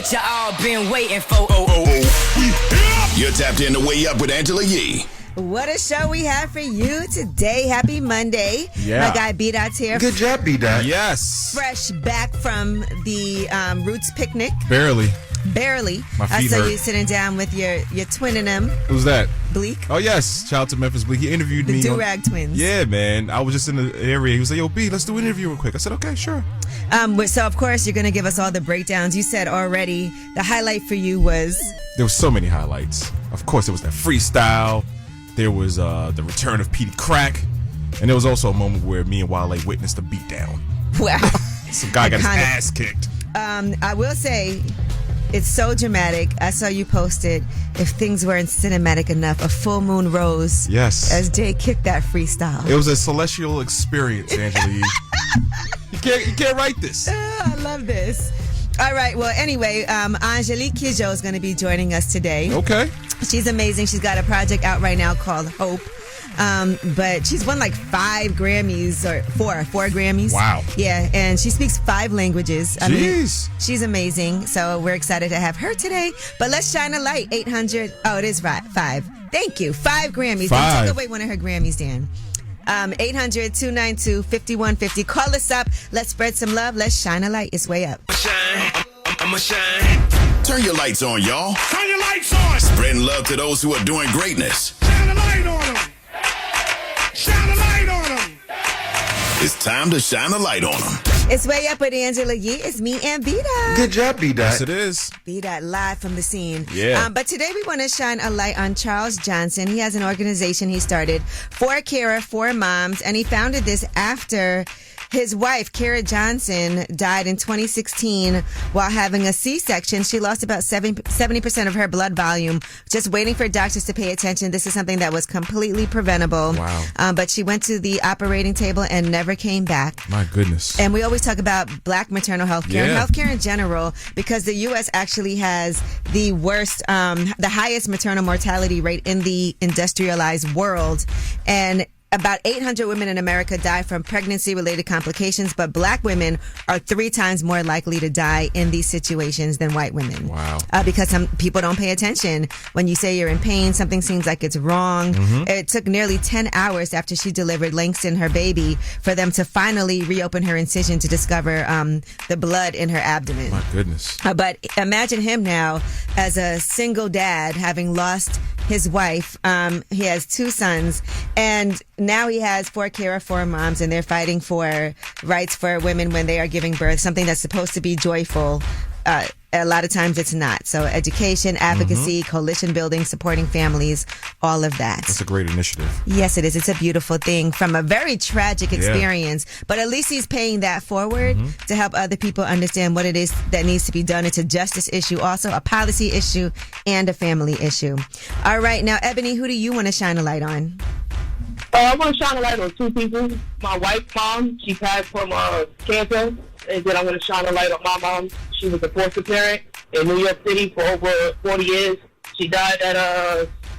what you all been waiting for. You're tapped in to Way Up with Angela Yee. What a show we have for you today. Happy Monday. Yeah. My guy B-Dot's here. Good job, B-Dot. Yes. Fresh back from the Roots picnic. Barely. I My feet saw hurt. you sitting down with your twin in them. Who's that? Bleak. Oh, yes. Shout out to Memphis Bleak. He interviewed The me. Do-Rag Twins. Yeah, man. I was just in the area. He was like, yo, B, let's do an interview real quick. I said, okay, sure. So, of course, you're going to give us all the breakdowns. You said already the highlight for you was... There was so many highlights. Of course, there was that freestyle. There was the return of Petey Crack. And there was also a moment where me and Wale witnessed a beatdown. Wow. Some guy got his ass kicked. I will say... It's so dramatic. I saw you posted, if things weren't cinematic enough, a full moon rose. Yes. As Jay kicked that freestyle. It was a celestial experience, Angela Yee. You can't write this. I love this. All right. Well, anyway, Angélique Kidjo is going to be joining us today. Okay. She's amazing. She's got a project out right now called Hope. But she's won like 5 Grammys or 4 Grammys. Wow. Yeah, and she speaks 5 languages. I mean, Jeez. she's amazing. So we're excited to have her today. But let's shine a light. 800. Oh, it is right. 5. Thank you. 5 Grammys. 5. Don't take away one of her Grammys, Dan. 800-292-5150. Call us up. Let's spread some love. Let's shine a light. It's way up. I'ma shine. Turn your lights on, y'all. Turn your lights on. Spreading love to those who are doing greatness. Shine a light on them. Shine a light on them. It's time to shine a light on them. It's way up with Angela Yee. It's me and B-Dot. Good job, B-Dot. Yes, it is. B-Dot live from the scene. Yeah. But today we want to shine a light on Charles Johnson. He has an organization he started for Kara, for moms, and he founded this after his wife, Kara Johnson, died in 2016 while having a C-section. She lost about 70% of her blood volume, just waiting for doctors to pay attention. This is something that was completely preventable. Wow. But she went to the operating table and never came back. My goodness. And we always talk about black maternal health care and Yeah. health care in general, because the U.S. actually has the worst, the highest maternal mortality rate in the industrialized world. And about 800 women in America die from pregnancy-related complications, but black women are 3 times more likely to die in these situations than white women. Wow. Because some people don't pay attention. When you say you're in pain, something seems like it's wrong. Mm-hmm. It took nearly 10 hours after she delivered Langston, her baby, for them to finally reopen her incision to discover the blood in her abdomen. My goodness. But imagine him now as a single dad, having lost his wife. He has 2 sons, and now he has 4 Kara, 4 moms, and they're fighting for rights for women when they are giving birth, something that's supposed to be joyful. A lot of times it's not. So education, advocacy, coalition building, supporting families, all of that. That's a great initiative. Yes, it is. It's a beautiful thing from a very tragic experience. But at least he's paying that forward to help other people understand what it is that needs to be done. It's a justice issue, also a policy issue, and a family issue. All right. Now, Ebony, who do you want to shine a light on? I want to shine a light on 2 people. My wife's mom, she passed from cancer. And then I'm going to shine a light on my mom. She was a foster parent in New York City for over 40 years. She died at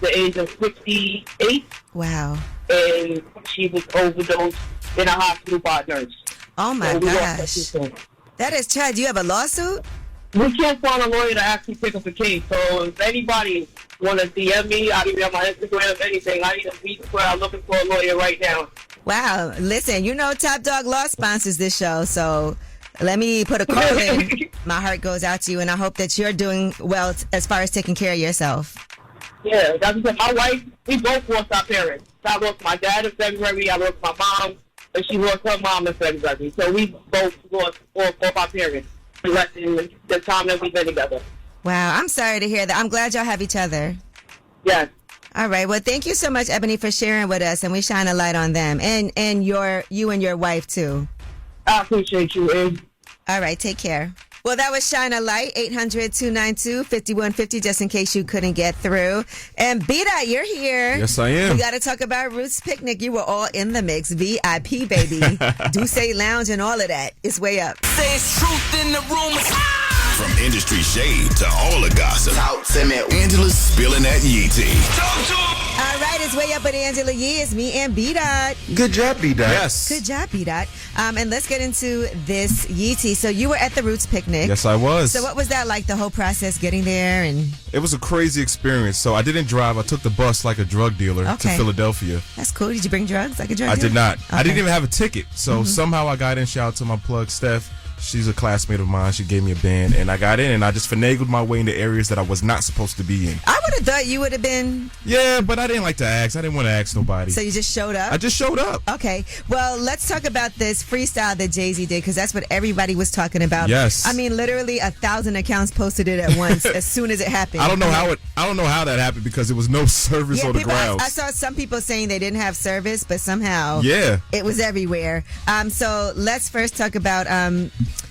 the age of 68. Wow. And she was overdosed in a hospital by a nurse. Oh, my So we lost gosh. her sister. That is tragic. Do you have a lawsuit? We can't find a lawyer to actually pick up the case. So if anybody want to DM me, I don't even have my Instagram, anything. I need a meet where I'm looking for a lawyer right now. Wow. Listen, you know Top Dog Law sponsors this show, so let me put a call in. My heart goes out to you, and I hope that you're doing well as far as taking care of yourself. Yeah, that's what my wife, we both lost our parents. I lost my dad in February, I lost my mom, and she lost her mom in February. So we both lost both our parents in the time that we've been together. Wow, I'm sorry to hear that. I'm glad y'all have each other. Yes. All right. Well, thank you so much, Ebony, for sharing with us, and we shine a light on them and you and your wife too. I appreciate you, Ed. All right. Take care. Well, that was Shine a Light, 800-292-5150, just in case you couldn't get through. And B-Dot, you're here. Yes, I am. We got to talk about Roots Picnic. You were all in the mix. VIP, baby. Duce Lounge and all of that. It's way up. There's truth in the room. From industry shade to all the gossip. Talk to me. Angela's spilling that Yee tea. Talk to him. All right, it's Way Up with Angela Yee. It's me and B-Dot. Good job, B-Dot. Yes. Good job, B-Dot. And let's get into this Yee tea. So you were at the Roots picnic. Yes, I was. So what was that like, the whole process getting there? And It was a crazy experience. So I didn't drive. I took the bus like a drug dealer to Okay. Philadelphia. that's cool. Did you bring drugs like a drug I dealer? did not. I Okay. didn't even have a ticket. So somehow I got in. Shout out to my plug, Steph. She's a classmate of mine. She gave me a band, and I got in, and I just finagled my way into areas that I was not supposed to be in. I would have thought you would have been. Yeah, but I didn't like to ask. I didn't want to ask nobody. So you just showed up? I just showed up. Okay. Well, let's talk about this freestyle that Jay-Z did, because that's what everybody was talking about. Yes. I mean, literally 1,000 accounts posted it at once as soon as it happened. I don't know how that happened because there was no service on the people, grounds. I saw some people saying they didn't have service, but somehow Yeah. it was everywhere. So let's first talk about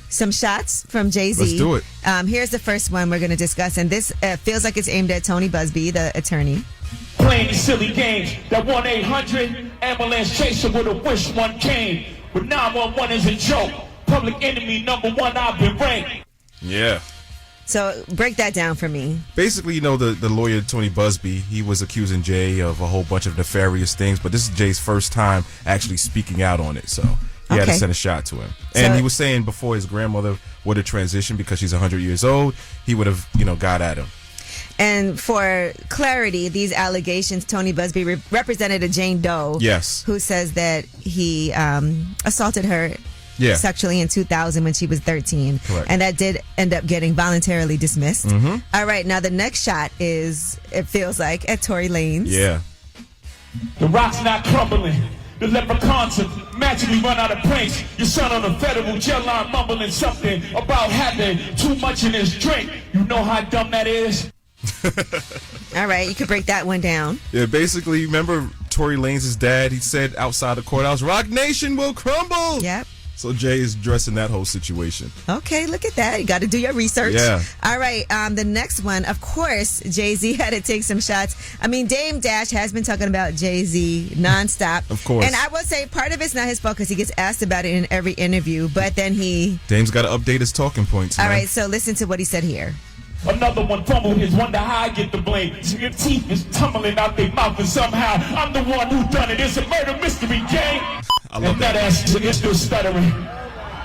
some shots from Jay-Z. Let's do it. Here's the first one we're going to discuss, and this feels like it's aimed at Tony Busby, the attorney. Playing these silly games. That 1-800 ambulance chaser would have wished one came. But 911 is a joke. Public enemy #1, I've been ranked. Yeah. So break that down for me. Basically, the lawyer Tony Busby, he was accusing Jay of a whole bunch of nefarious things, but this is Jay's first time actually speaking out on it, so he had to Okay. send a shot to him. And So- he was saying before his grandmother would have transitioned because she's 100 years old, he would have, got at him. And for clarity, these allegations, Tony Busby represented a Jane Doe. Yes. Who says that he assaulted her Yeah. sexually in 2000 when she was 13. Correct. And that did end up getting voluntarily dismissed. Mm-hmm. All right, now the next shot is, it feels like, at Tory Lanez. Yeah. The rock's not crumbling. The leprechauns have magically run out of pranks. Your son on a federal jail line mumbling something about having too much in his drink. You know how dumb that is? All right, you could break that one down. Yeah, basically, remember Tory Lanez's dad, he said outside the courthouse, Rock Nation will crumble. Yep. So Jay is addressing that whole situation. Okay, look at that. You got to do your research. Yeah. All right, the next one, of course, Jay-Z had to take some shots. I mean, Dame Dash has been talking about Jay-Z nonstop. Of course. And I will say part of it's not his fault because he gets asked about it in every interview, but then he... Dame's got to update his talking points, All man. right, so listen to what he said here. Another one fumbled his, wonder how I get the blame. So your teeth is tumbling out their mouth, and somehow I'm the one who done it. It's a murder mystery game. I love And that. ass is still stuttering.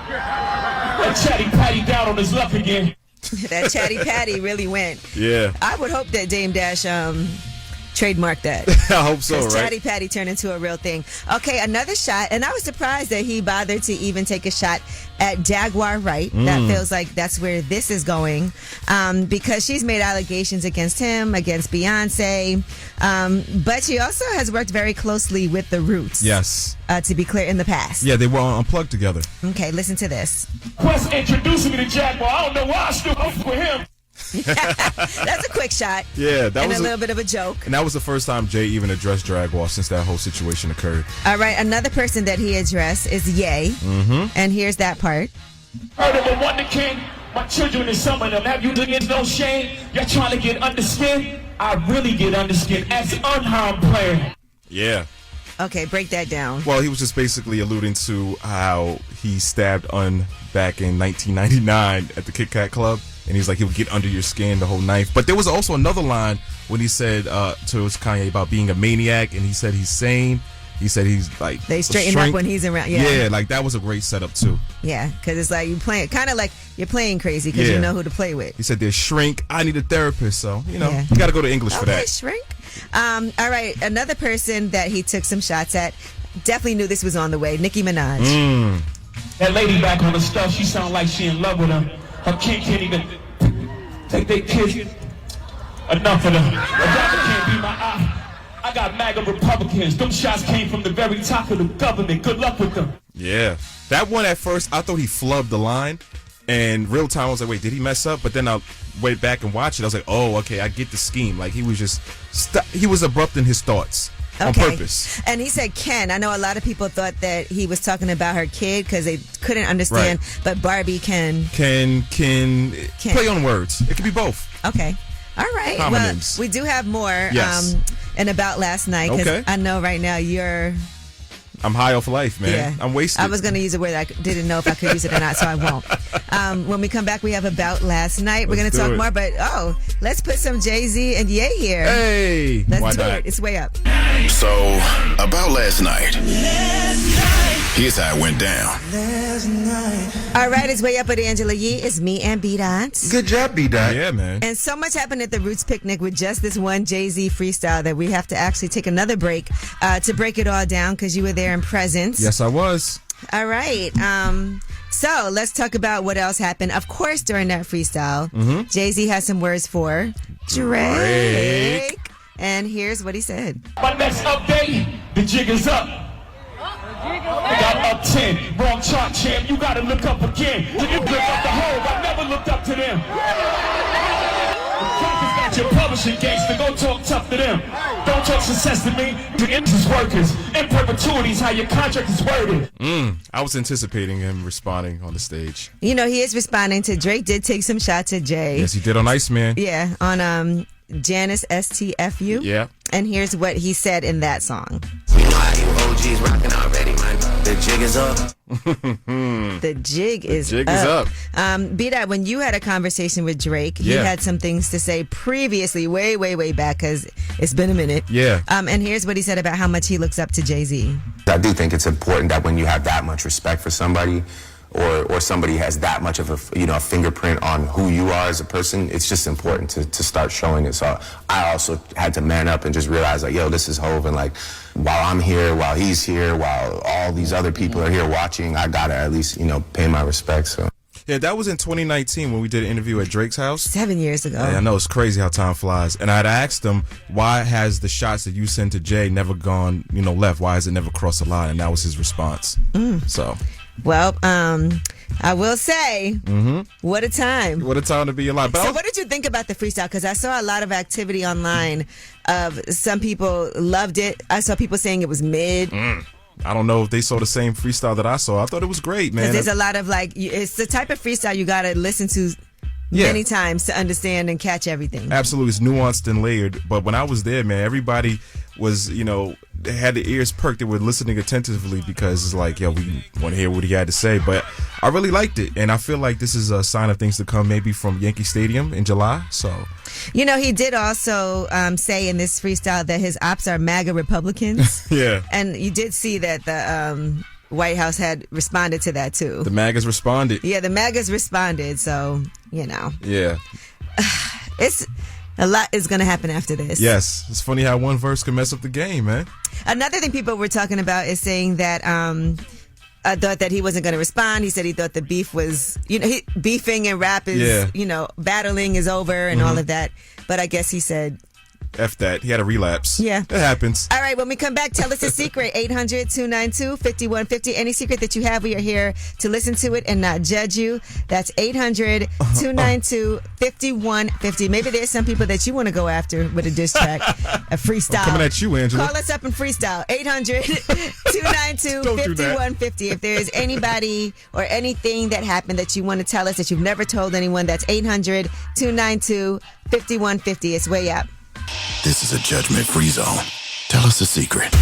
That chatty patty down on his luck again. That Chatty Patty really went. Yeah. I would hope that Dame Dash trademarked that. I hope so, Because right? Chatty Patty turned into a real thing. Okay, another shot, and I was surprised that he bothered to even take a shot at Jaguar Wright. That feels like that's where this is going, because she's made allegations against him, against Beyonce, but she also has worked very closely with the Roots. Yes. To be clear, in the past. Yeah, they were on Unplugged together. Okay, listen to this. Quest introducing me to Jaguar. I don't know why I still vote for him. That's a quick shot. Yeah, that and was a little bit of a joke. And that was the first time Jay even addressed Jaguar since that whole situation occurred. All right, another person that he addressed is Ye. And here's that part. Heard of a Wonder King? My children is some of them. Have you against no shame? Y'all trying to get under skin? I really get under skin as an unharmed player. Yeah. Okay, break that down. Well, he was just basically alluding to how he stabbed Un back in 1999 at the Kit Kat Club. And he's like, he'll get under your skin, the whole knife. But there was also another line when he said to Kanye about being a maniac, and he said he's sane. He said he's like They straighten up when he's around. Yeah, like that was a great setup too. Yeah, because it's like you playing, kind of like you're playing crazy because Yeah. you know who to play with. He said there's shrink. I need a therapist, so Yeah. you got to go to English for Okay, that. shrink. All right, another person that he took some shots at, definitely knew this was on the way. Nicki Minaj. That lady back on the stuff, she sound like she in love with him. Her kid can't even take their kids. Enough of them. A doctor can't be my eye. I got MAGA Republicans. Them shots came from the very top of the government. Good luck with them. Yeah, that one at first I thought he flubbed the line, and real time I was like, wait, did he mess up? But then I went back and watched it. I was like, oh, okay, I get the scheme. Like he was just he was abrupt in his thoughts. On purpose. And he said Ken. I know a lot of people thought that he was talking about her kid because they couldn't understand, but Barbie can play on words. It could be both. Okay. All right. Homonyms. Well, we do have more Yes. and about last night because Okay. I know right now you're I'm high off life, man. Yeah. I'm wasted. I was going to use a word I didn't know if I could use it or not, so I won't. When we come back, we have About Last Night. We're going to talk more, but let's put some Jay-Z and Ye here. Hey, let's why do not? it. It's way up. So, about last night. Here's how it went down. All right, it's Way Up with Angela Yee. It's me and B-Dot. Good job, B-Dot. Yeah, man. And so much happened at the Roots Picnic with just this one Jay-Z freestyle that we have to actually take another break to break it all down because you were there in presence. Yes, I was. All right. So let's talk about what else happened. Of course, during that freestyle, Jay-Z has some words for Drake. And here's what he said. My next update, the jig is up. We got up 10, wrong chart, champ. You gotta look up again. You look up the hole, I never looked up to them. Crackers got your publishing gangster, go talk tough to them. Don't talk success to me, to interest workers. In perpetuities, how your contract is worded. I was anticipating him responding on the stage. You know, he is responding to Drake did take some shots at Jay. Yes, he did on Iceman. Yeah, on Janice STFU. Yeah. And here's what he said in that song. You know how you OGs rocking already, man. The jig is up. The jig is up. B-Dot, when you had a conversation with Drake, he Yeah. had some things to say previously, way back, because it's been a minute. Yeah. And here's what he said about how much he looks up to Jay-Z. I do think it's important that when you have that much respect for somebody, or somebody has that much of a fingerprint on who you are as a person, it's just important to start showing it. So I also had to man up and just realize, like, yo, this is Hov, and like, while I'm here, while he's here, while all these other people are here watching, I gotta at least pay my respects. So. Yeah, that was in 2019 when we did an interview at Drake's house. 7 years ago. Yeah, I know, it's crazy how time flies. And I'd asked him, why has the shots that you sent to Jay never gone, left? Why has it never crossed the line? And that was his response. So. Well, I will say, what a time. What a time to be alive. But So what did you think about the freestyle? Because I saw a lot of activity online of some people loved it. I saw people saying it was mid. I don't know if they saw the same freestyle that I saw. I thought it was great, man. Because there's a lot of it's the type of freestyle you got to listen to many times to understand and catch everything. Absolutely. It's nuanced and layered. But when I was there, man, everybody was, they had their ears perked. They were listening attentively because it's like, yo, we want to hear what he had to say. But I really liked it. And I feel like this is a sign of things to come, maybe from Yankee Stadium in July. So, he did also say in this freestyle that his ops are MAGA Republicans. yeah. And you did see that the White House had responded to that too. The MAGAs responded. Yeah, the MAGAs responded. So, Yeah. it's a lot is going to happen after this. Yes. It's funny how one verse can mess up the game, man. Another thing people were talking about is saying that I thought that he wasn't going to respond. He said he thought the beef was, beefing and rap is, battling is over and all of that. But I guess he said, F that. He had a relapse. Yeah. It happens. all right, when we come back, tell us a secret. 800-292-5150. Any secret that you have, we are here to listen to it and not judge you. That's 800-292-5150. Maybe there's some people that you want to go after with a diss track, a freestyle. I'm coming at you, Angela. Call us up and freestyle. 800-292-5150. If there is anybody or anything that happened that you want to tell us that you've never told anyone, that's 800-292-5150. It's Way Up. This is a judgment-free zone. Tell us a secret.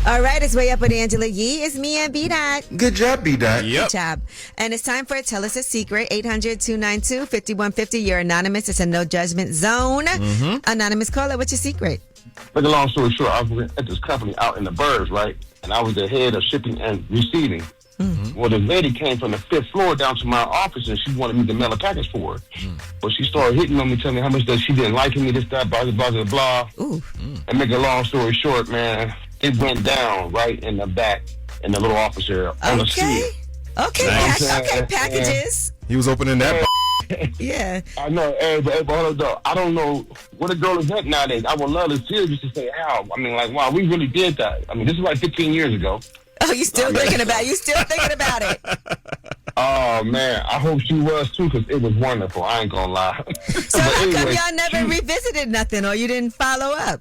All right, it's Way Up with Angela Yee. It's me and B-Dot. Good job, B-Dot. Yep. Good job. And it's time for Tell Us a Secret. 800-292-5150. You're anonymous. It's a no judgment zone. Anonymous caller, what's your secret? Make a long story short, I was at this company out in the burbs, right? And I was the head of shipping and receiving. Well, the lady came from the 5th floor down to my office, and she wanted me to mail a package for her. But she started hitting on me, telling me how much that she didn't like me, this, that, blah, blah, blah, blah. And make a long story short, man, it went down right in the back in the little office area on the seat. Okay, packages. He was opening that. Yeah. I know, but hold on, though. I don't know what a girl is at nowadays. I would love to see her just to say how. I mean, like, wow, we really did that. I mean, this is like 15 years ago. Oh, you still thinking about it? Oh, man. I hope she was, too, because it was wonderful. I ain't going to lie. So how come y'all never revisited nothing or you didn't follow up?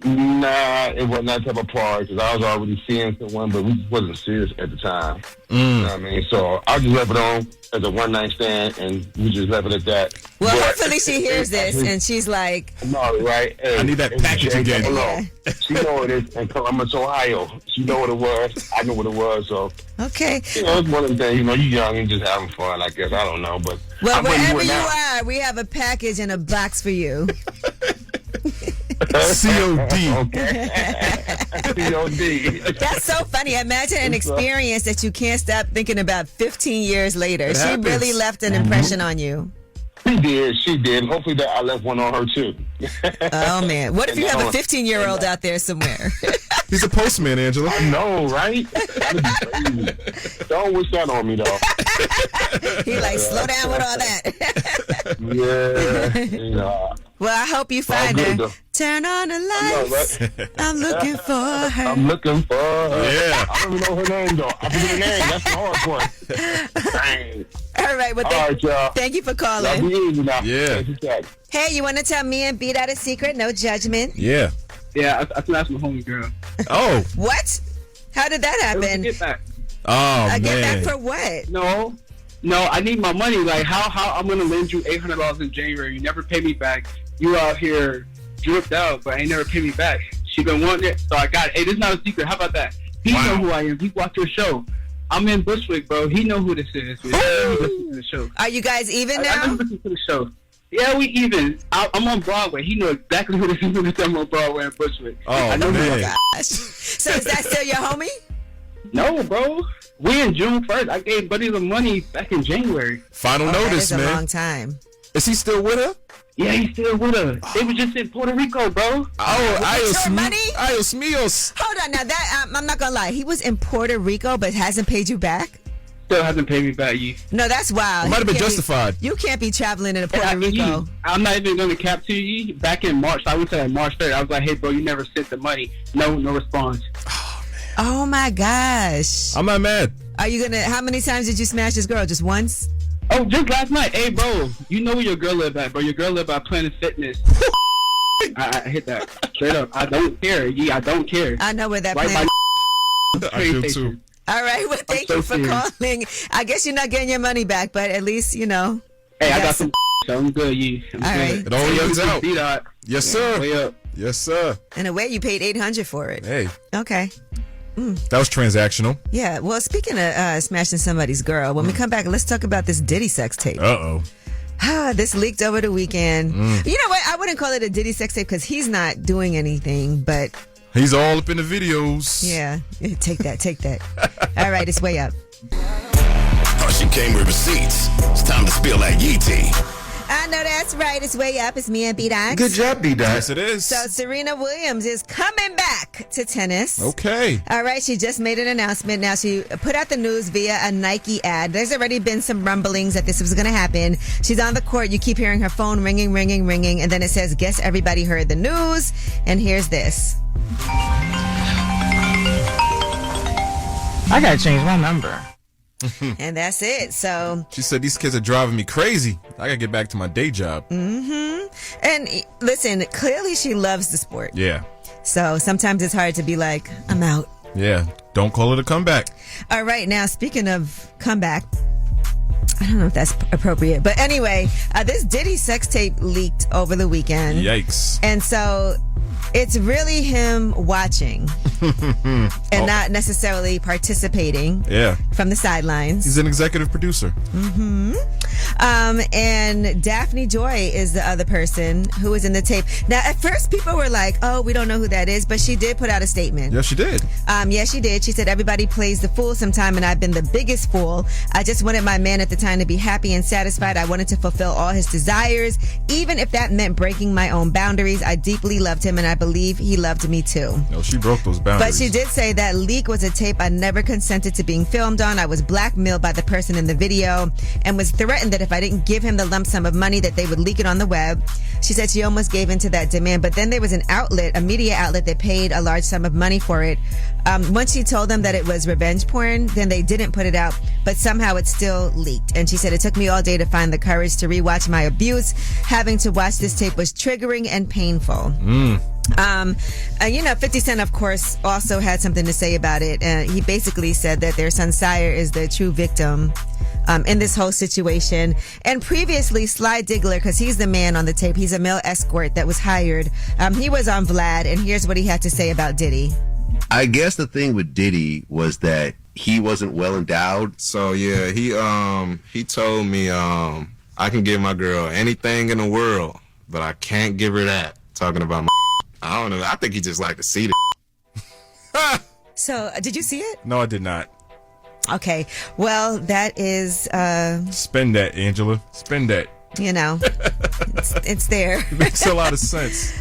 Nah, it wasn't that type of party because I was already seeing someone, but we just wasn't serious at the time. You know what I mean? So I just left it on as a one-night stand, and we just left it at that. Well, but, hopefully she hears this, and she's like... No, right? Hey, I need that package again. Yeah. She know it is in Columbus, Ohio. She know what it was. I know what it was, so... Okay. You know, it's one of the things, you know, you're young and just having fun, I guess. I don't know, but... Well, I'm ready wherever for it you now. are, we have a package in a box for you. COD. Okay. COD. That's so funny. Imagine an experience that you can't stop thinking about 15 years later. It She happens. really left an impression on you. She did. Hopefully that I left one on her, too. Oh, man. What if you have a 15-year-old out there somewhere? He's a postman, Angela. I know, right? That'd be crazy. Don't wish that on me, though. He like, slow down with all that. Yeah. You know, Well, I hope you find good, her. though. Turn on the I know, lights. right? I'm looking for her. I'm looking for her. Yeah. I don't even know her name, though. I forget her name. That's the hard part. Dang. All right. Well, All right, y'all. thank you for Y'all calling. be easy now. Yeah. Thank you, Ted. Hey, you want to tell me and Beat Out a secret? No judgment. Yeah. Yeah, I think that's my homie girl. Oh. What? How did that happen? Get back. Oh, I get man. back for what? No, I need my money. Like, how I'm gonna lend you $800 in January? You never pay me back. You out here dripped out, but ain't never pay me back. She been wanting it, so I got it. Hey, this is not a secret. How about that? He know who I am. He watched your show. I'm in Bushwick, bro. He know who this is. He listen to the show. Are you guys even I now? just listen to the show. Yeah, we even. I'm on Broadway. He know exactly who this is. I'm on Broadway in Bushwick. Oh, I know who I am. man. Gosh. So is that still your homie? No, bro. We in June 1st. I gave Buddy the money back in January. Final That notice, is a man. long time. Is he still with her? Yeah, he's still with her. They was just in Puerto Rico, bro. Oh, What's your money? Ayos míos. Hold on now. That I'm not gonna lie. He was in Puerto Rico, but hasn't paid you back. Still hasn't paid me back, you. No, that's wild. It might have You been can't justified. You can't be traveling in And Puerto Rico. I'm not even going to cap to you. Back in March, I went to like March 3rd. I was like, hey, bro, you never sent the money. No response. Oh my gosh. I'm not mad. Are you gonna? How many times did you smash this girl? Just once? Oh, just last night. Hey, bro, you know where your girl live at, bro. Your girl live by Planet Fitness. I hit that. Straight up. I don't care. Yeah, I don't care. I know where that Right plan. by I do too. All right. Well, thank so you for serious. calling. I guess you're not getting your money back, but at least you know. Hey, I Yes. got some so I'm good, you. I'm All right. good. It all evens out. See that? Yes, sir. Way up. Yes, sir. In a way, you paid $800 for it. Hey, Okay. that was transactional. Yeah. Well, speaking of smashing somebody's girl, when we come back, let's talk about this Diddy sex tape. Uh-oh. This leaked over the weekend. You know what? I wouldn't call it a Diddy sex tape because he's not doing anything, but He's all up in the videos. yeah. Take that. Take that. All right. It's way up. Oh, she came with receipts. It's time to spill that yee tea. I know that's right. It's way up. It's me and B-Dox. Good job, B-Dot. Yes, it is. So Serena Williams is coming back to tennis. Okay. All right, she just made an announcement. Now, she put out the news via a Nike ad. There's already been some rumblings that this was going to happen. She's on the court. You keep hearing her phone ringing, ringing, ringing. And then it says, guess everybody heard the news. And here's this. I gotta change my number. And that's it. So, She said, these kids are driving me crazy. I gotta get back to my day job. and listen, clearly she loves the sport. Yeah. So sometimes it's hard to be like, I'm out. Yeah. Don't call it a comeback. All right, now speaking of comeback, I don't know if that's appropriate, but anyway, this Diddy sex tape leaked over the weekend. Yikes. And so it's really him watching and not necessarily participating Yeah. from the sidelines. He's an executive producer. And Daphne Joy is the other person who was in the tape. Now, at first, people were like, oh, we don't know who that is, but she did put out a statement. Yes, she did. Yes, she did. She said, everybody plays the fool sometime, and I've been the biggest fool. I just wanted my man at the time to be happy and satisfied. I wanted to fulfill all his desires, even if that meant breaking my own boundaries. I deeply loved him, and I believe he loved me too. No, she broke those boundaries. But she did say that leak was a tape I never consented to being filmed on. I was blackmailed by the person in the video and was threatened that if I didn't give him the lump sum of money that they would leak it on the web. She said she almost gave into that demand, but then there was an outlet, a media outlet that paid a large sum of money for it. Once she told them that it was revenge porn, then they didn't put it out, but somehow it still leaked. And she said, it took me all day to find the courage to rewatch my abuse. Having to watch this tape was triggering and painful. 50 Cent, of course, also had something to say about it. He basically said that their son Sire is the true victim in this whole situation. And previously, Sly Diggler, because he's the man on the tape, he's a male escort that was hired. He was on Vlad, and here's what he had to say about Diddy. I guess the thing with Diddy was that he wasn't well endowed. So yeah, he told me I can give my girl anything in the world, but I can't give her that. Talking about my I don't know. I think he just liked to see the So, did you see it? No, I did not. Okay. Well, that is... Spend that, Angela. Spend that. It's there. It makes a lot of sense.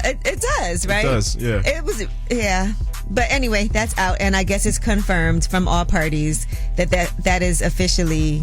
It does, right? It does, yeah. It was, yeah. But anyway, that's out, and I guess it's confirmed from all parties that is officially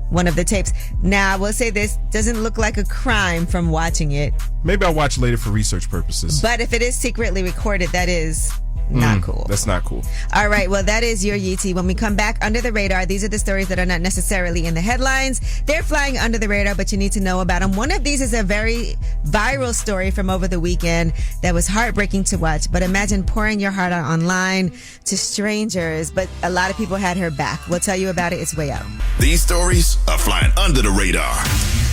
one of the tapes. Now, I will say this doesn't look like a crime from watching it. Maybe I'll watch later for research purposes. But if it is secretly recorded, that is not cool. That's not cool. All right, well, that is your Yeetie. When we come back, under the radar, these are the stories that are not necessarily in the headlines. They're flying under the radar, but you need to know about them. One of these is a very viral story from over the weekend that was heartbreaking to watch. But imagine pouring your heart out online to strangers, but a lot of people had her back. We'll tell you about it. It's Way Up. These stories are flying under the radar.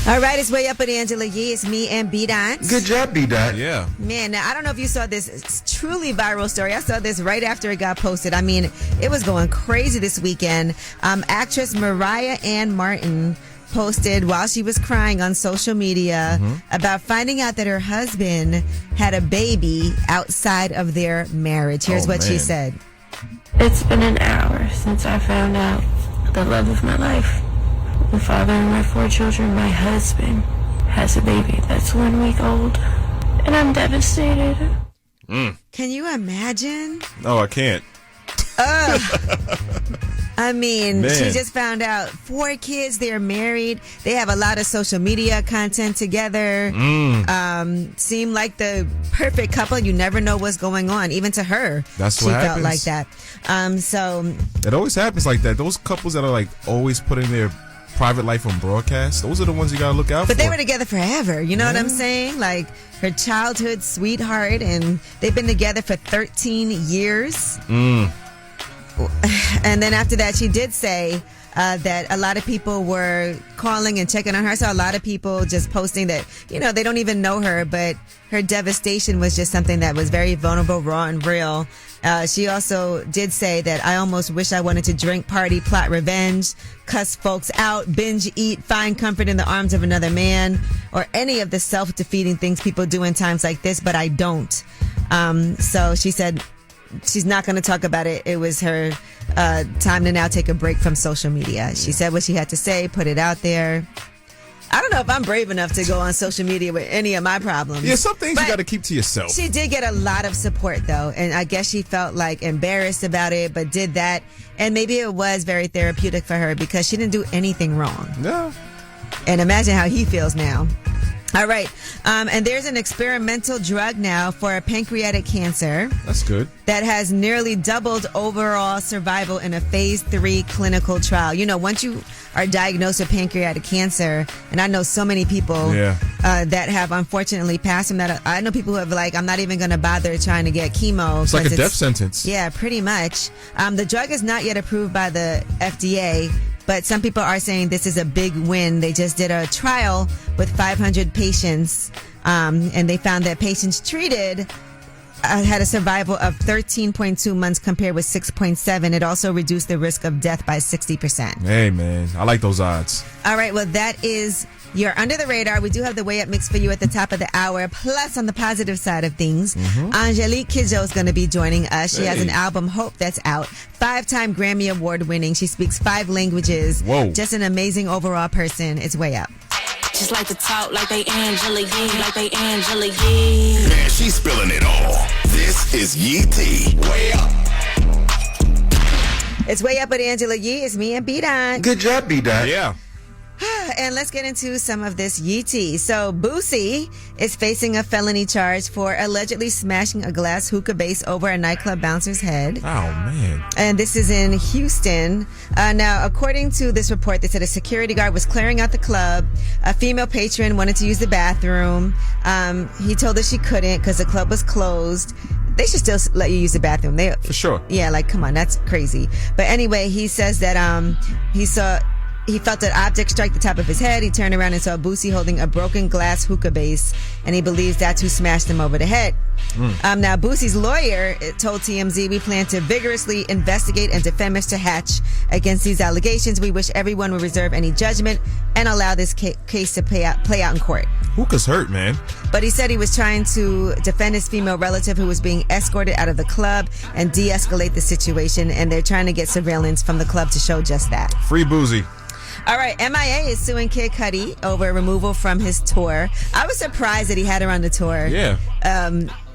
All right, it's Way Up with Angela Yee. It's me and B-Dot. Good job, B-Dot. Yeah. Man, now, I don't know if you saw this. It's truly viral story. I saw this right after it got posted. I mean, it was going crazy this weekend. Actress Mariah Ann Martin posted while she was crying on social media about finding out that her husband had a baby outside of their marriage. Here's what she said. It's been an hour since I found out the love of my life. The father of my 4 children, my husband, has a baby that's 1 week old. And I'm devastated. Can you imagine? No, I can't. I mean, Man. she just found out 4 kids, they're married. They have a lot of social media content together. Seem like the perfect couple. You never know what's going on. Even to her, That's she what felt happens. like that. So It always happens like that. Those couples that are like always putting their private life on broadcast, those are the ones you gotta look out for. But they were together forever. You know what I'm saying? Like her childhood sweetheart, and they've been together for 13 years. And then after that, she did say that a lot of people were calling and checking on her. So a lot of people just posting that, they don't even know her, but her devastation was just something that was very vulnerable, raw, and real. She also did say that I almost wish I wanted to drink, party, plot revenge, cuss folks out, binge eat, find comfort in the arms of another man, or any of the self-defeating things people do in times like this, but I don't. So she said she's not going to talk about it. It was her time to now take a break from social media. She said what she had to say, put it out there. I don't know if I'm brave enough to go on social media with any of my problems. Yeah, some things you got to keep to yourself. She did get a lot of support, though, and I guess she felt like embarrassed about it, but did that. And maybe it was very therapeutic for her because she didn't do anything wrong. No. And imagine how he feels now. All right. And there's an experimental drug now for pancreatic cancer. That's good. That has nearly doubled overall survival in a phase 3 clinical trial. Once you are diagnosed with pancreatic cancer, and I know so many people that have unfortunately passed from that. I know people who have I'm not even going to bother trying to get chemo. It's like a death sentence. Yeah, pretty much. The drug is not yet approved by the FDA. But some people are saying this is a big win. They just did a trial with 500 patients, and they found that patients treated had a survival of 13.2 months compared with 6.7. It also reduced the risk of death by 60%. Hey, man. I like those odds. All right. Well, that is your Under the Radar. We do have the Way Up mix for you at the top of the hour. Plus, on the positive side of things, Angélique Kidjo is going to be joining us. She has an album, Hope, that's out. 5-time Grammy Award winning. She speaks 5 languages. Whoa. Just an amazing overall person. It's Way Up. Just like to talk like they Angela Yee, like they Angela Yee. Man, she's spilling it all. This is Yee T. Way Up. It's Way Up with Angela Yee. It's me and B-Dot. Good job, B-Dot. Yeah. And let's get into some of this Yeetie. So Boosie is facing a felony charge for allegedly smashing a glass hookah base over a nightclub bouncer's head. Oh, man. And this is in Houston. Now, according to this report, they said a security guard was clearing out the club. A female patron wanted to use the bathroom. He told her she couldn't because the club was closed. They should still let you use the bathroom. For sure. Yeah, like, come on, that's crazy. But anyway, he says that he felt an object strike the top of his head. He turned around and saw Boosie holding a broken glass hookah base, and he believes that's who smashed him over the head. Now, Boosie's lawyer told TMZ, "We plan to vigorously investigate and defend Mr. Hatch against these allegations. We wish everyone would reserve any judgment and allow this case to play out in court." Hookah's hurt, man. But he said he was trying to defend his female relative who was being escorted out of the club and de-escalate the situation, and they're trying to get surveillance from the club to show just that. Free Boosie. All right, MIA is suing Kid Cudi over removal from his tour. I was surprised that he had her on the tour. Yeah.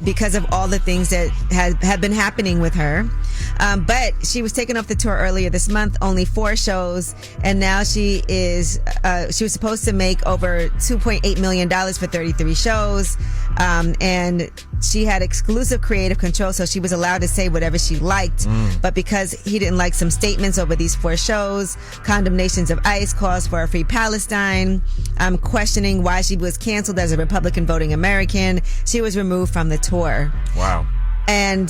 Because of all the things that had been happening with her. But she was taken off the tour earlier this month, only 4 shows, and now she was supposed to make over $2.8 million for 33 shows, and she had exclusive creative control, so she was allowed to say whatever she liked. But because he didn't like some statements over these 4 shows, condemnations of ICE, calls for a free Palestine, questioning why she was canceled as a Republican voting American, she was removed from the tour. Wow. And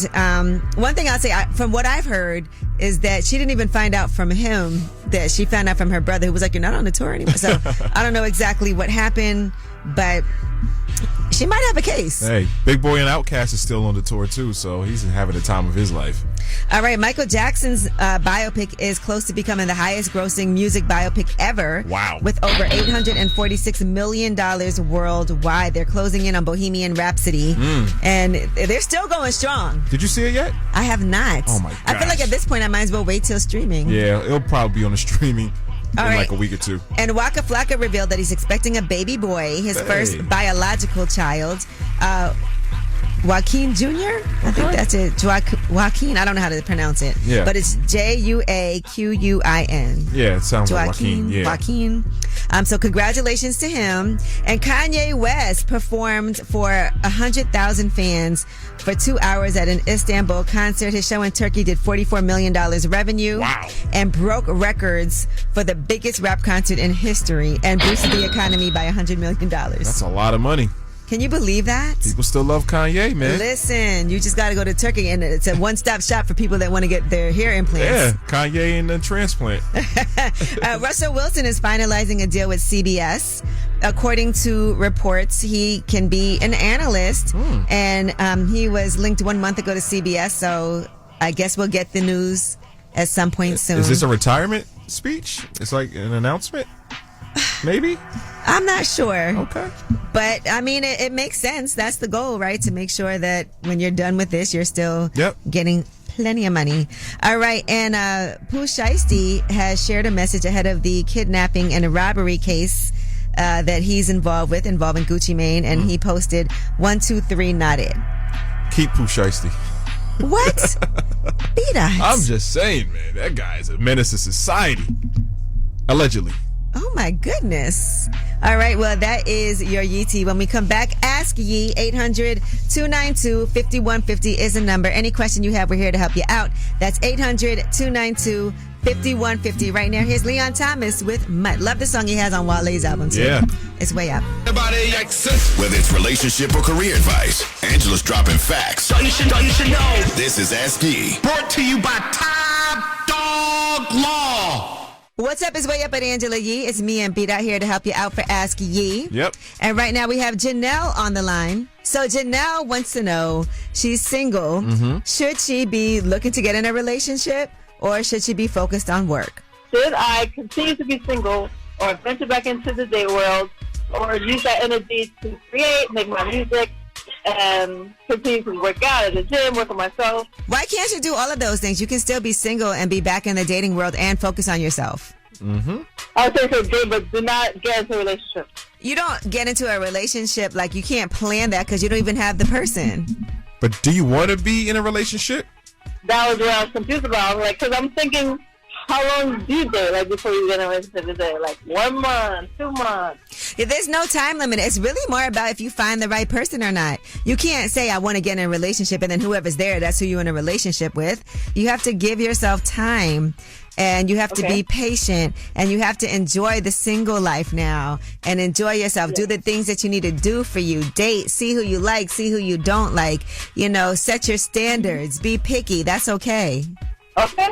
one thing I'll say, from what I've heard, is that she didn't even find out from him, that she found out from her brother, who was like, "You're not on the tour anymore." So I don't know exactly what happened, but she might have a case. Hey, Big Boy and Outkast is still on the tour too, so he's having the time of his life. All right, Michael Jackson's biopic is close to becoming the highest grossing music biopic ever. Wow. With over $846 million worldwide. They're closing in on Bohemian Rhapsody. And they're still going strong. Did you see it yet? I have not. Oh my gosh. I feel like at this point I might as well wait till streaming. Yeah, it'll probably be on the streaming in like a week or 2. And Waka Flocka revealed that he's expecting a baby boy, his first biological child. Joaquin Jr.? I think that's it. Joaquin. I don't know how to pronounce it. Yeah. But it's Jauquin. Yeah, it sounds like Joaquin. Yeah. Joaquin. So congratulations to him. And Kanye West performed for 100,000 fans for 2 hours at an Istanbul concert. His show in Turkey did $44 million revenue. Wow. And broke records for the biggest rap concert in history and boosted the economy by $100 million. That's a lot of money. Can you believe that? People still love Kanye, man. Listen, you just got to go to Turkey, and it's a one-stop shop for people that want to get their hair implants. Yeah, Kanye and the transplant. Russell Wilson is finalizing a deal with CBS. According to reports, he can be an analyst, and he was linked 1 month ago to CBS, so I guess we'll get the news at some point soon. Is this a retirement speech? It's like an announcement? Maybe? I'm not sure. Okay. But, I mean, it makes sense. That's the goal, right? To make sure that when you're done with this, you're still getting plenty of money. All right. And Pooh Shiesty has shared a message ahead of the kidnapping and robbery case that he's involved with, involving Gucci Mane. And he posted, 1, 2, 3, not it. Keep Pooh Shiesty. What? Be that. I'm just saying, man. That guy is a menace to society. Allegedly. Oh, my goodness. All right. Well, that is your Yeetie. When we come back, Ask Yee. 800-292-5150 is the number. Any question you have, we're here to help you out. That's 800-292-5150. Right now, here's Leon Thomas with Mutt. Love the song he has on Wale's album, too. Yeah. It's way up. Whether it's relationship or career advice, Angela's dropping facts. Something you should know. This is Ask Yee. Brought to you by Top Dog Law. What's up is Way Up at Angela Yee. It's me and Beat out here to help you out for Ask Yee. Yep. And right now we have Janelle on the line. So Janelle wants to know, she's single. Should she be looking to get in a relationship, or should she be focused on work? Should I continue to be single or venture back into the day world, or use that energy to create, make my music, and continue to work out at the gym, work on myself? Why can't you do all of those things? You can still be single and be back in the dating world and focus on yourself. I would say so good, but do not get into a relationship. You don't get into a relationship, like, you can't plan that because you don't even have the person. But do you want to be in a relationship? That was what I was confused about. Like, because I'm thinking, how long do you date, like, before you get in a relationship? Is it, like, 1 month, 2 months? Yeah, there's no time limit. It's really more about if you find the right person or not. You can't say, I want to get in a relationship, and then whoever's there, that's who you're in a relationship with. You have to give yourself time, and you have to be patient, and you have to enjoy the single life now, and enjoy yourself. Do the things that you need to do for you. Date, see who you like, see who you don't like. You know, set your standards. Be picky. That's okay. Okay.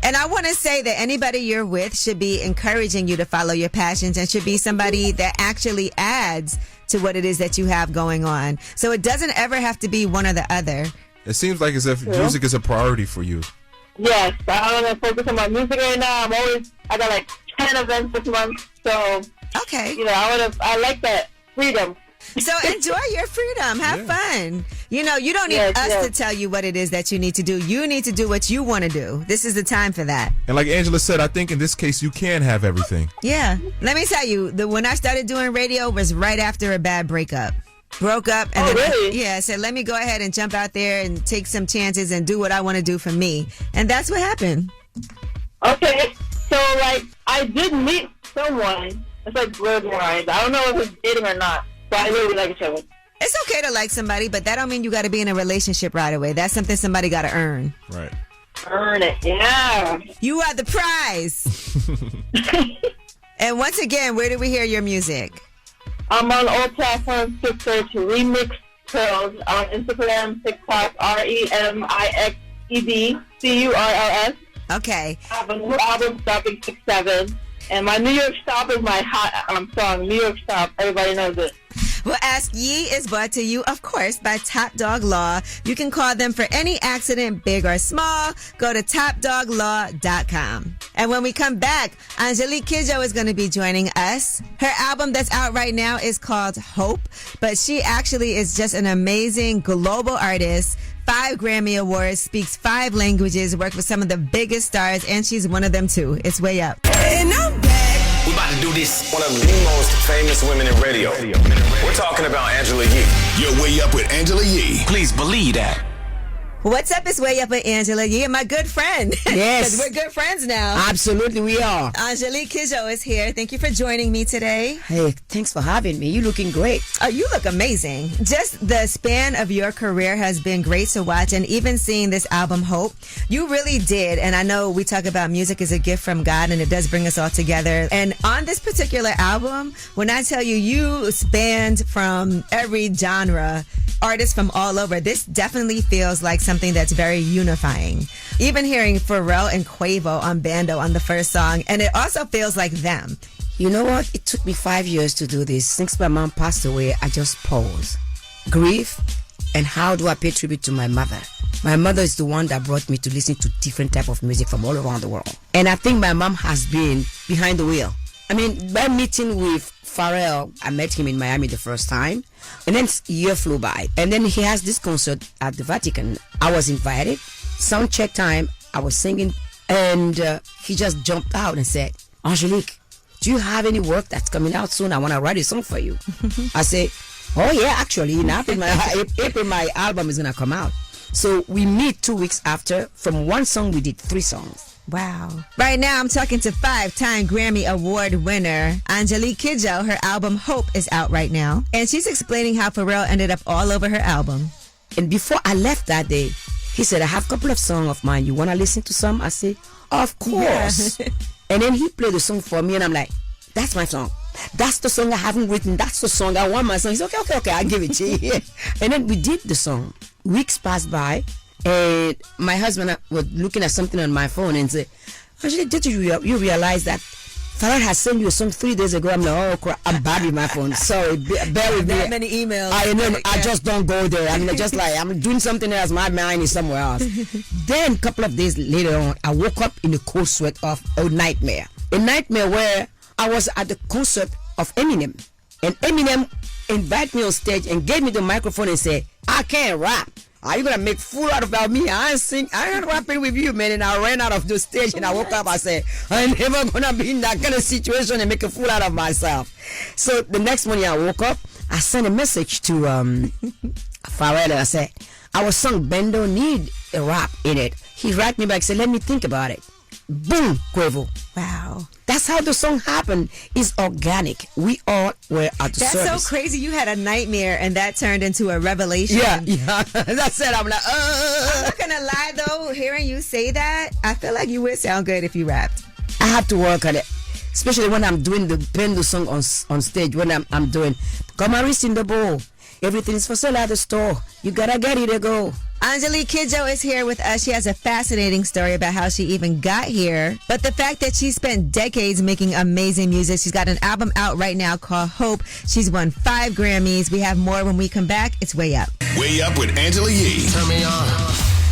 And I want to say that anybody you're with should be encouraging you to follow your passions and should be somebody that actually adds to what it is that you have going on. So it doesn't ever have to be one or the other. It seems like as if music is a priority for you. Yes, I want to focus on my music right now. I got like 10 events this month, so okay. You know, I like that freedom. So enjoy your freedom. Have fun. You know, you don't need us to tell you what it is that you need to do. You need to do what you want to do. This is the time for that. And like Angela said, I think in this case you can have everything. Yeah. Let me tell you, when I started doing radio was right after a bad breakup. Broke up and I said, let me go ahead and jump out there and take some chances and do what I want to do for me. And that's what happened. Okay. So, like, I did meet someone. It's like blurred lines. I don't know if it's dating or not, but I really like each other. It's okay to like somebody, but that don't mean you got to be in a relationship right away. That's something somebody got to earn. Right. Earn it, yeah. You are the prize. And once again, where do we hear your music? I'm on all platforms. Just search Remix Curls on Instagram, TikTok, REMIXED Okay. I have a new album stopping 6/7. And my New York Stop is my hot song. New York Stop. Everybody knows it. Well, Ask Ye is brought to you, of course, by Top Dog Law. You can call them for any accident, big or small. Go to topdoglaw.com. And when we come back, Angélique Kidjo is going to be joining us. Her album that's out right now is called Hope, but she actually is just an amazing global artist. 5 Grammy Awards, speaks 5 languages, worked with some of the biggest stars, and she's one of them too. It's Way Up. And I'm back. We about to do this. One of the most famous women in radio. We're talking about Angela Yee. You're Way Up with Angela Yee. Please believe that. What's up? It's Way Up with Angela Yee, my good friend. Yes. Because we're good friends now. Absolutely, we are. Angélique Kidjo is here. Thank you for joining me today. Hey, thanks for having me. You looking great. Oh, you look amazing. Just the span of your career has been great to watch, and even seeing this album, Hope, you really did. And I know we talk about music as a gift from God, and it does bring us all together. And on this particular album, when I tell you, you spanned from every genre, artists from all over. This definitely feels like something that's very unifying. Even hearing Pharrell and Quavo on Bando on the first song, and it also feels like them. You know what? It took me 5 years to do this. Since my mom passed away, I just paused. Grief, and how do I pay tribute to my mother? My mother is the one that brought me to listen to different type of music from all around the world. And I think my mom has been behind the wheel. I mean, by meeting with Pharrell, I met him in Miami the first time, and then a year flew by, and then he has this concert at the Vatican. I was invited. Sound check time, I was singing, and he just jumped out and said, Angélique, do you have any work that's coming out soon? I want to write a song for you. I said, oh yeah, actually, in April my album is going to come out. So we meet 2 weeks after. From one song, we did 3 songs. Wow. Right now, I'm talking to 5-time Grammy Award winner Angélique Kidjo. Her album Hope is out right now. And she's explaining how Pharrell ended up all over her album. And before I left that day, he said, I have a couple of songs of mine. You want to listen to some? I said, of course. Yeah. And then he played the song for me, and I'm like, that's my song. That's the song I haven't written. That's the song I want my song. He's okay, I'll give it to you. And then we did the song. Weeks passed by. And my husband was looking at something on my phone and said, Angélique, did you realize that Pharrell has sent you a song 3 days ago? I'm like, oh crap, I'm bad with my phone. Sorry, bear with me. That many emails. I know, I just don't go there. I'm just like, I'm doing something else. My mind is somewhere else. Then a couple of days later on, I woke up in a cold sweat of a nightmare. A nightmare where I was at the concert of Eminem. And Eminem invited me on stage and gave me the microphone and said, I can't rap. Are you gonna make fool out of me? I ain't rapping with you, man. And I ran out of the stage and I woke up. I said, I'm never gonna be in that kind of situation and make a fool out of myself. So the next morning I woke up. I sent a message to Pharrell. I said, our song Bando need a rap in it. He wrote me back, said, let me think about it. boom, Quavo. Wow. That's how the song happened. It's organic. We all were at the That's service. so crazy. You had a nightmare and that turned into a revelation. Yeah. That's it. I'm like, I'm not gonna lie though, hearing you say that, I feel like you would sound good if you rapped. I have to work on it. Especially when I'm doing the Pendo song on stage, when I'm doing Come and Wrist in the Bowl. Everything is for sale at the store. You gotta get it to go. Angélique Kidjo is here with us. She has a fascinating story about how she even got here. But the fact that she spent decades making amazing music. She's got an album out right now called Hope. She's won 5 Grammys. We have more when we come back. It's Way Up. Way Up with Angela Yee. Turn me on.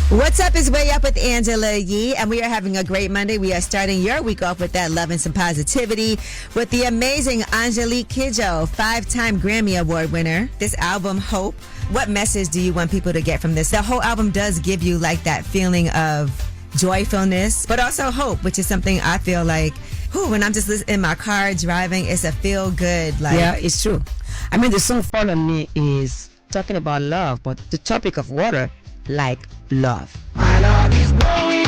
What's up is Way Up with Angela Yee, and we are having a great Monday. We are starting your week off with that love and some positivity with the amazing Angélique Kidjo, 5-time Grammy Award winner. This album, Hope. What message do you want people to get from this? The whole album does give you like that feeling of joyfulness, but also hope, which is something I feel like, when I'm just in my car driving, it's a feel good. Like, yeah, it's true. I mean, the song Fall on Me is talking about love, but the topic of water, like love. My love is growing.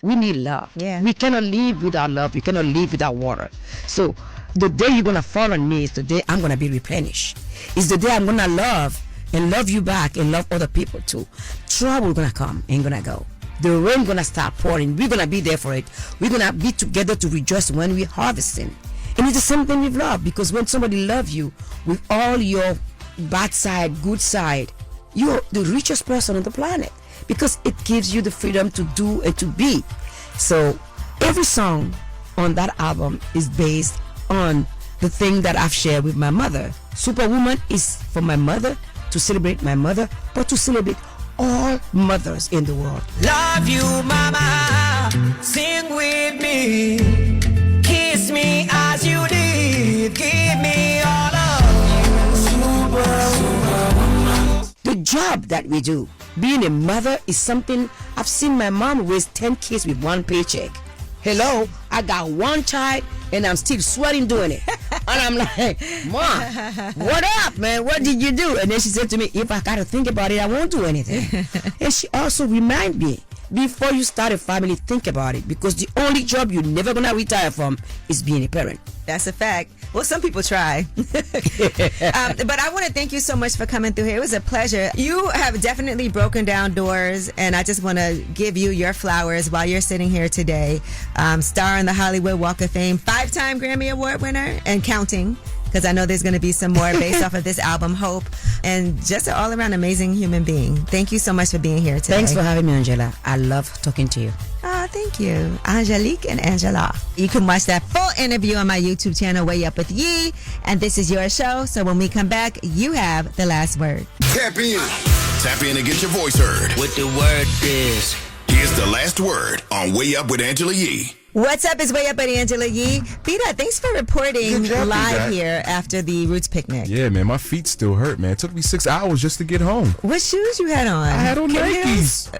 We need love. Yeah. We cannot live without love. We cannot live without water. So the day you're going to fall on me is the day I'm going to be replenished. It's the day I'm going to love and love you back and love other people too. Trouble going to come and going to go. The rain going to start pouring. We're going to be there for it. We're going to be together to rejoice when we're harvesting. And it's the same thing with love, because when somebody loves you with all your bad side, good side, you're the richest person on the planet, because it gives you the freedom to do and to be. So every song on that album is based on the thing that I've shared with my mother. Superwoman is for my mother, to celebrate my mother, but to celebrate all mothers in the world. Love you, mama. Sing with me. Kiss me as you leave. Give me all of you. Superwoman. The job that we do, being a mother, is something. I've seen my mom raise 10 kids with one paycheck. Hello, I got one child and I'm still sweating doing it. And I'm like, Mom, what up, man? What did you do? And then she said to me, if I gotta think about it, I won't do anything. And she also reminded me, before you start a family, think about it, because the only job you're never gonna retire from is being a parent. That's a fact. Well, some people try. But I want to thank you so much for coming through here. It was a pleasure. You have definitely broken down doors, and I just want to give you your flowers while you're sitting here today. Star on the Hollywood Walk of Fame, 5-time Grammy Award winner and counting, because I know there's going to be some more based off of this album, Hope, and just an all-around amazing human being. Thank you so much for being here today. Thanks for having me, Angela. I love talking to you. Oh, thank you. Angélique and Angela. You can watch that full interview on my YouTube channel, Way Up with Yee. And this is your show. So when we come back, you have the last word. Tap in. Tap in and get your voice heard. What the word is. Here's the last word on Way Up with Angela Yee. What's up? It's Way Up with Angela Yee. Pita, thanks for reporting live here after the Roots picnic. Yeah, man, my feet still hurt, man. It took me 6 hours just to get home. What shoes you had on? I had on Nikes.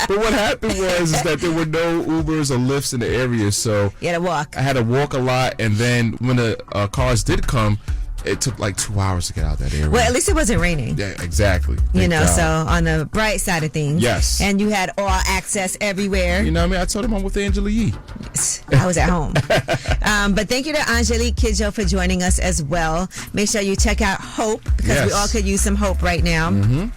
But what happened was is that there were no Ubers or Lyfts in the area, so you had to walk. I had to walk a lot, and then when the cars did come, it took like 2 hours to get out that area. Well, at least it wasn't raining. Yeah, exactly. You know, God. so on the bright side of things. Yes. And you had all access everywhere. You know what I mean? I told him I'm with Angela Yee. I was at home. But thank you to Angélique Kidjo for joining us as well. Make sure you check out Hope, because we all could use some hope right now. Mm-hmm.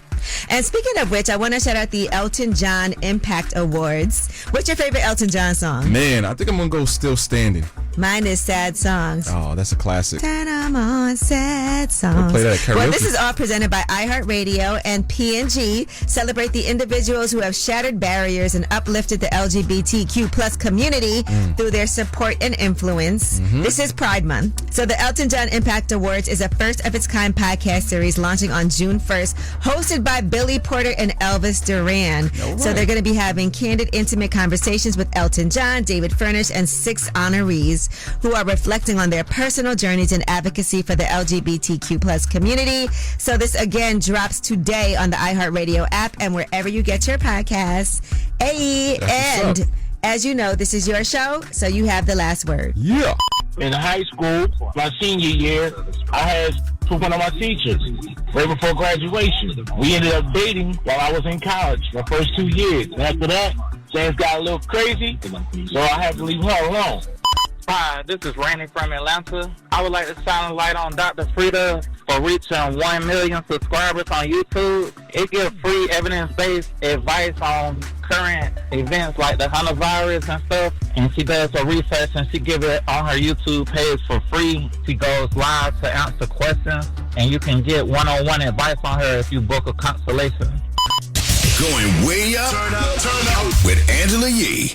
And speaking of which, I want to shout out the Elton John Impact Awards. What's your favorite Elton John song? Man, I think I'm going to go Still Standing. Mine is Sad Songs. Oh, that's a classic. Turn 'em on, Sad Songs. Play that at karaoke. Well, this is all presented by iHeartRadio and P&G. Celebrate the individuals who have shattered barriers and uplifted the LGBTQ plus community through their support and influence. Mm-hmm. This is Pride Month. So the Elton John Impact Awards is a first-of-its-kind podcast series launching on June 1st, hosted by Billy Porter and Elvis Duran. Right. So they're going to be having candid, intimate conversations with Elton John, David Furnish, and 6 honorees. who are reflecting on their personal journeys and advocacy for the LGBTQ plus community. So this again drops today on the iHeartRadio app and wherever you get your podcasts. And as you know, this is your show, so you have the last word. Yeah. In high school, my senior year, I had one of my teachers right before graduation. We ended up dating while I was in college, my first 2 years. And after that, things got a little crazy, so I had to leave her alone. Hi, this is Randy from Atlanta. I would like to shine a light on Dr. Frida for reaching 1 million subscribers on YouTube. It gives free evidence-based advice on current events like the coronavirus and stuff. And she does her research and she gives it on her YouTube page for free. She goes live to answer questions and you can get one-on-one advice on her if you book a consultation. Going way up, turn up with Angela Yee.